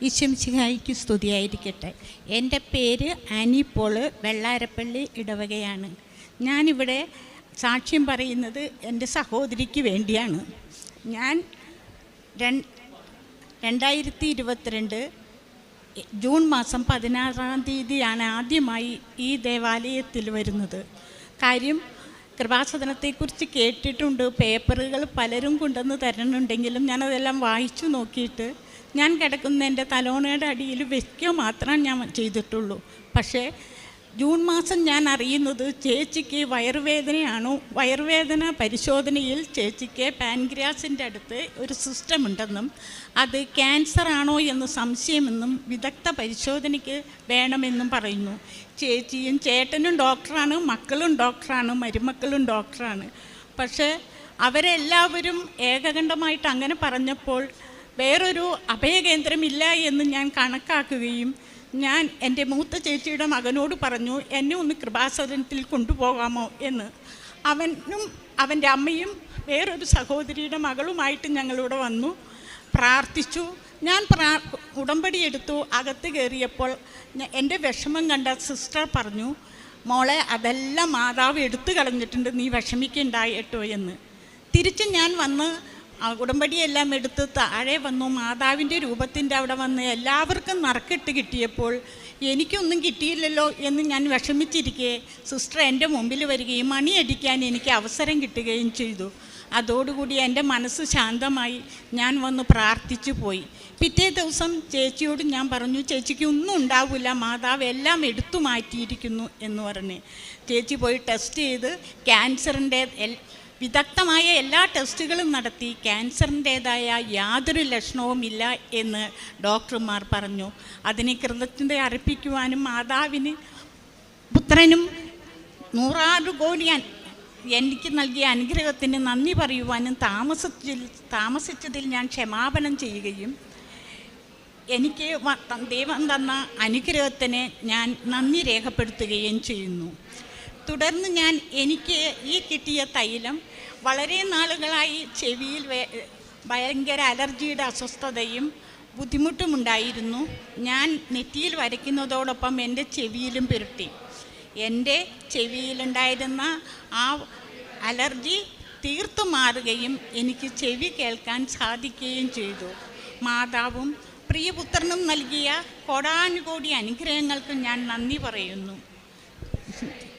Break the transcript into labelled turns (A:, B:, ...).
A: ഈശ്വംസിഹായിക്ക് സ്തുതിയായിരിക്കട്ടെ. എൻ്റെ പേര് ആനി പോള്, വെള്ളാരപ്പള്ളി ഇടവകയാണ്. ഞാനിവിടെ സാക്ഷ്യം പറയുന്നത് എൻ്റെ സഹോദരിക്ക് വേണ്ടിയാണ്. ഞാൻ 2022 ജൂൺ മാസം 16-ാം തീയതിയാണ് ആദ്യമായി ഈ ദേവാലയത്തിൽ വരുന്നത്. കാര്യം കൃപാസദനത്തെക്കുറിച്ച് കേട്ടിട്ടുണ്ട്, പേപ്പറുകൾ പലരും കൊണ്ടുവന്ന് തരുന്നുണ്ടെങ്കിലും ഞാനതെല്ലാം വായിച്ചു നോക്കിയിട്ട് ഞാൻ കിടക്കുന്ന എൻ്റെ തലോണയുടെ അടിയിൽ വയ്ക്കുക മാത്രമേ ഞാൻ ചെയ്തിട്ടുള്ളൂ. പക്ഷേ ജൂൺ മാസം ഞാൻ അറിയുന്നത് ചേച്ചിക്ക് വയറുവേദനയാണോ, വയറുവേദന പരിശോധനയിൽ ചേച്ചിക്ക് പാൻക്രിയാസിൻ്റെ അടുത്ത് ഒരു സിസ്റ്റം ഉണ്ടെന്നും അത് ക്യാൻസർ ആണോ എന്ന് സംശയമെന്നും വിദഗ്ധ പരിശോധനയ്ക്ക് വേണമെന്നും പറയുന്നു. ചേച്ചിയും ചേട്ടനും ഡോക്ടറാണ്, മക്കളും ഡോക്ടറാണ്, മരുമക്കളും ഡോക്ടറാണ്. പക്ഷേ അവരെല്ലാവരും ഏകകണ്ഠമായിട്ട് അങ്ങനെ പറഞ്ഞപ്പോൾ വേറൊരു അഭയകേന്ദ്രമില്ല എന്ന് ഞാൻ കണക്കാക്കുകയും ഞാൻ എൻ്റെ മൂത്ത ചേച്ചിയുടെ മകനോട് പറഞ്ഞു, എന്നെ ഒന്ന് കൃപാസദനത്തിൽ കൊണ്ടുപോകാമോ എന്ന്. അവനും അവൻ്റെ അമ്മയും വേറൊരു സഹോദരിയുടെ മകളുമായിട്ട് ഞങ്ങളിവിടെ വന്നു, പ്രാർത്ഥിച്ചു. ഞാൻ ഉടമ്പടി എടുത്തു. അകത്ത് കയറിയപ്പോൾ എൻ്റെ വിഷമം കണ്ട സിസ്റ്റർ പറഞ്ഞു, മോളെ അതെല്ലാം മാതാവ് എടുത്തു കളഞ്ഞിട്ടുണ്ട്, നീ വിഷമിക്കണ്ടായിട്ടോ എന്ന്. തിരിച്ച് ഞാൻ വന്ന് ഉടമ്പടിയെല്ലാം എടുത്ത് താഴെ വന്നു. മാതാവിൻ്റെ രൂപത്തിൻ്റെ അവിടെ വന്ന് എല്ലാവർക്കും നറുക്കിട്ട് കിട്ടിയപ്പോൾ എനിക്കൊന്നും കിട്ടിയില്ലല്ലോ എന്ന് ഞാൻ വിഷമിച്ചിരിക്കെ സിസ്റ്റർ എൻ്റെ മുമ്പിൽ വരികയും മണിയടിക്കാൻ എനിക്ക് അവസരം കിട്ടുകയും ചെയ്തു. അതോടുകൂടി എൻ്റെ മനസ്സ് ശാന്തമായി. ഞാൻ വന്ന് പ്രാർത്ഥിച്ചു പോയി. പിറ്റേ ദിവസം ചേച്ചിയോട് ഞാൻ പറഞ്ഞു, ചേച്ചിക്ക് ഒന്നും ഉണ്ടാവില്ല, മാതാവ് എല്ലാം എടുത്തു മാറ്റിയിരിക്കുന്നു എന്ന് പറഞ്ഞ്. ചേച്ചി പോയി ടെസ്റ്റ് ചെയ്ത് ക്യാൻസറിൻ്റെ വിദഗ്ധമായ എല്ലാ ടെസ്റ്റുകളും നടത്തി. ക്യാൻസറിൻ്റേതായ യാതൊരു ലക്ഷണവുമില്ല എന്ന് ഡോക്ടർമാർ പറഞ്ഞു. അതിനെ കൃതജ്ഞത അർപ്പിക്കുവാനും മാതാവിന് പുത്രനും 106 കോടി എനിക്ക് നൽകിയ അനുഗ്രഹത്തിന് നന്ദി പറയുവാനും താമസിച്ചതിൽ ഞാൻ ക്ഷമാപണം ചെയ്യുകയും എനിക്ക് ദൈവം തന്ന അനുഗ്രഹത്തിന് ഞാൻ നന്ദി രേഖപ്പെടുത്തുകയും ചെയ്യുന്നു. തുടർന്ന് എനിക്ക് ഈ കിട്ടിയ തൈലം വളരെ നാളുകളായി ചെവിയിൽ ഭയങ്കര അലർജിയുടെ അസ്വസ്ഥതയും ബുദ്ധിമുട്ടുമുണ്ടായിരുന്നു. ഞാൻ നെറ്റിയിൽ വരയ്ക്കുന്നതോടൊപ്പം എൻ്റെ ചെവിയിലും പുരട്ടി. എൻ്റെ ചെവിയിലുണ്ടായിരുന്ന ആ അലർജി തീർത്തു മാറുകയും എനിക്ക് ചെവി കേൾക്കാൻ സാധിക്കുകയും ചെയ്തു. മാതാവും പ്രിയപുത്രനും നൽകിയ കോടാനുകോടി അനുഗ്രഹങ്ങൾക്ക് ഞാൻ നന്ദി പറയുന്നു.